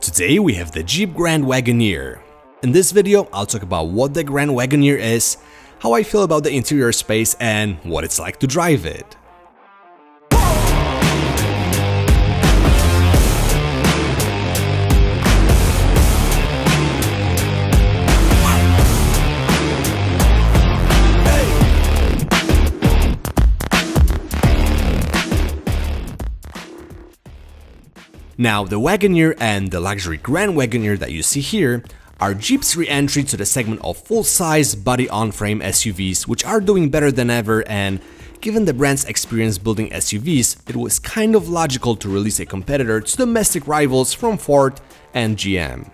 Today we have the Jeep Grand Wagoneer. In this video, I'll talk about what the Grand Wagoneer is, how I feel about the interior space, and what it's like to drive it. Now, the Wagoneer and the luxury Grand Wagoneer that you see here are Jeep's re-entry to the segment of full-size body-on-frame SUVs, which are doing better than ever, and given the brand's experience building SUVs, it was kind of logical to release a competitor to domestic rivals from Ford and GM.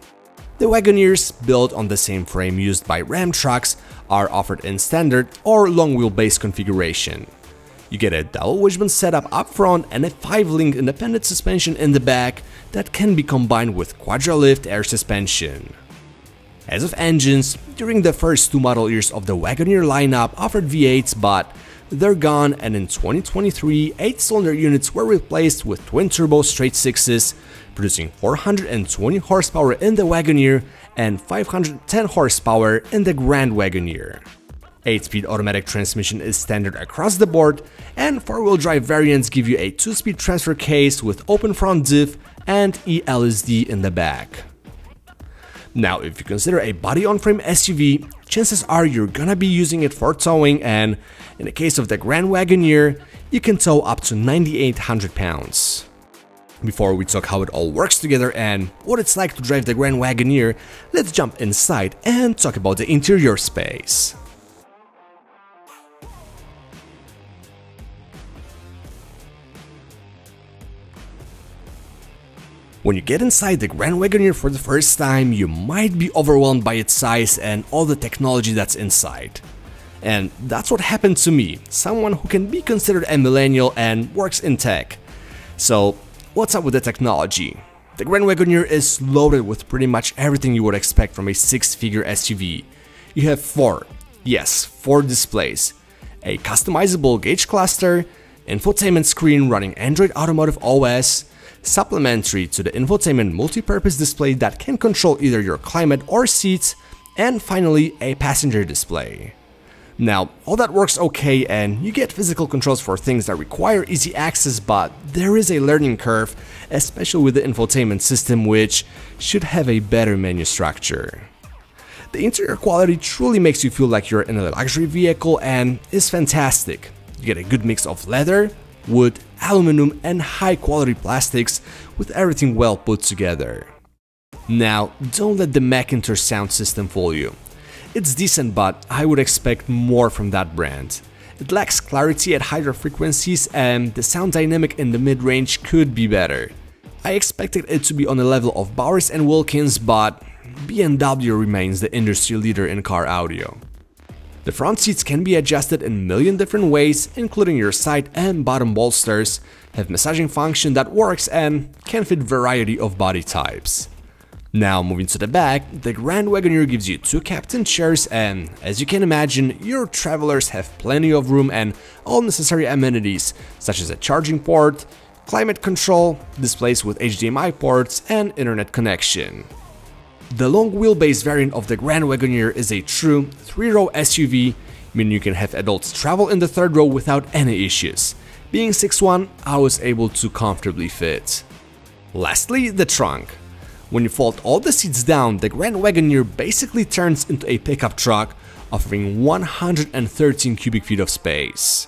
The Wagoneers, built on the same frame used by Ram trucks, are offered in standard or long wheelbase configuration. You get a double wishbone setup up front and a 5-link independent suspension in the back that can be combined with quadra-lift air suspension. As of engines, during the first two model years of the Wagoneer lineup offered V8s, but they're gone, and in 2023, 8-cylinder units were replaced with twin-turbo straight 6s, producing 420 horsepower in the Wagoneer and 510 horsepower in the Grand Wagoneer. 8-speed automatic transmission is standard across the board, and 4-wheel drive variants give you a 2-speed transfer case with open front diff and e-LSD in the back. Now, if you consider a body-on-frame SUV, chances are you're gonna be using it for towing, and in the case of the Grand Wagoneer, you can tow up to 9,800 pounds. Before we talk how it all works together and what it's like to drive the Grand Wagoneer, let's jump inside and talk about the interior space. When you get inside the Grand Wagoneer for the first time, you might be overwhelmed by its size and all the technology that's inside. And that's what happened to me, someone who can be considered a millennial and works in tech. So, what's up with the technology? The Grand Wagoneer is loaded with pretty much everything you would expect from a 6-figure SUV. You have four displays, a customizable gauge cluster, infotainment screen running Android Automotive OS, supplementary to the infotainment multi-purpose display that can control either your climate or seats, and finally a passenger display. Now, all that works okay and you get physical controls for things that require easy access, but there is a learning curve, especially with the infotainment system, which should have a better menu structure. The interior quality truly makes you feel like you're in a luxury vehicle and is fantastic. You get a good mix of leather, wood, aluminum and high quality plastics with everything well put together. Now, don't let the Macintosh sound system fool you. It's decent, but I would expect more from that brand. It lacks clarity at higher frequencies and the sound dynamic in the mid-range could be better. I expected it to be on the level of Bowers and Wilkins, but BMW remains the industry leader in car audio. The front seats can be adjusted in a million different ways, including your side and bottom bolsters, have massaging function that works and can fit variety of body types. Now, moving to the back, the Grand Wagoneer gives you two captain chairs, and as you can imagine, your travelers have plenty of room and all necessary amenities, such as a charging port, climate control, displays with HDMI ports, and internet connection. The long wheelbase variant of the Grand Wagoneer is a true 3-row SUV, meaning you can have adults travel in the third row without any issues. Being 6'1", I was able to comfortably fit. Lastly, the trunk. When you fold all the seats down, the Grand Wagoneer basically turns into a pickup truck, offering 113 cubic feet of space.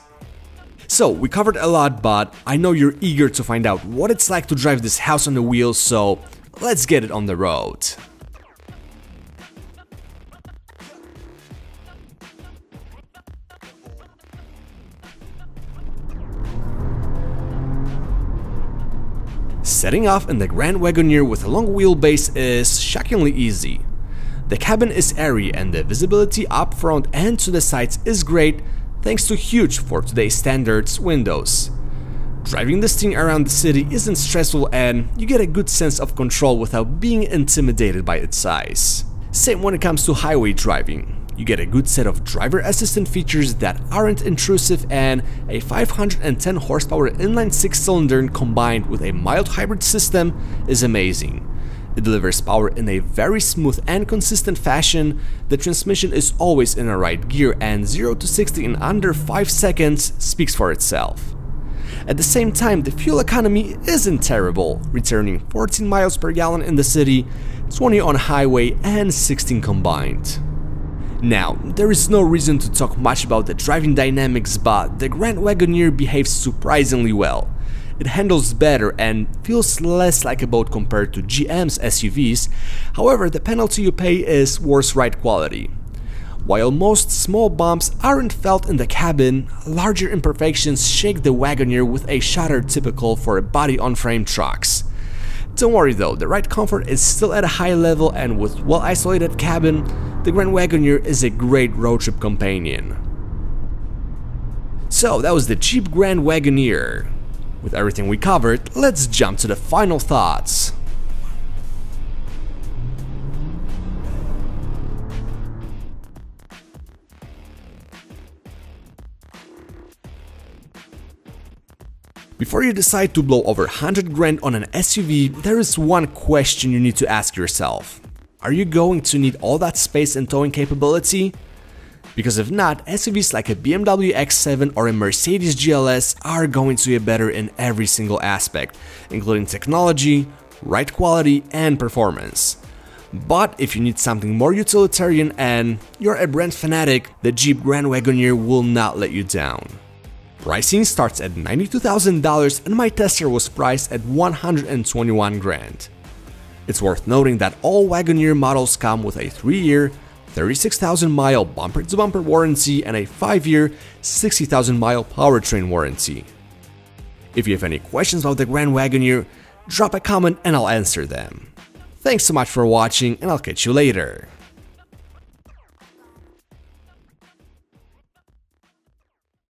So, we covered a lot, but I know you're eager to find out what it's like to drive this house on the wheels, so let's get it on the road. Setting off in the Grand Wagoneer with a long wheelbase is shockingly easy. The cabin is airy and the visibility up front and to the sides is great thanks to huge, for today's standards, windows. Driving this thing around the city isn't stressful and you get a good sense of control without being intimidated by its size. Same when it comes to highway driving. You get a good set of driver assistant features that aren't intrusive, and a 510 horsepower inline 6-cylinder combined with a mild hybrid system is amazing. It delivers power in a very smooth and consistent fashion, the transmission is always in a right gear, and 0 to 60 in under 5 seconds speaks for itself. At the same time, the fuel economy isn't terrible, returning 14 miles per gallon in the city, 20 on highway and 16 combined. Now, there is no reason to talk much about the driving dynamics, but the Grand Wagoneer behaves surprisingly well. It handles better and feels less like a boat compared to GM's SUVs, however the penalty you pay is worse ride quality. While most small bumps aren't felt in the cabin, larger imperfections shake the Wagoneer with a shudder typical for body-on-frame trucks. Don't worry though, the ride comfort is still at a high level, and with well-isolated cabin, the Grand Wagoneer is a great road trip companion. So that was the Jeep Grand Wagoneer. With everything we covered, let's jump to the final thoughts. Before you decide to blow over 100 grand on an SUV, there is one question you need to ask yourself. Are you going to need all that space and towing capability? Because if not, SUVs like a BMW X7 or a Mercedes GLS are going to be better in every single aspect, including technology, ride quality and performance. But if you need something more utilitarian and you're a brand fanatic, the Jeep Grand Wagoneer will not let you down. Pricing starts at $92,000 and my tester was priced at $121 grand. It's worth noting that all Wagoneer models come with a 3-year, 36,000-mile bumper-to-bumper warranty and a 5-year, 60,000-mile powertrain warranty. If you have any questions about the Grand Wagoneer, drop a comment and I'll answer them. Thanks so much for watching, and I'll catch you later.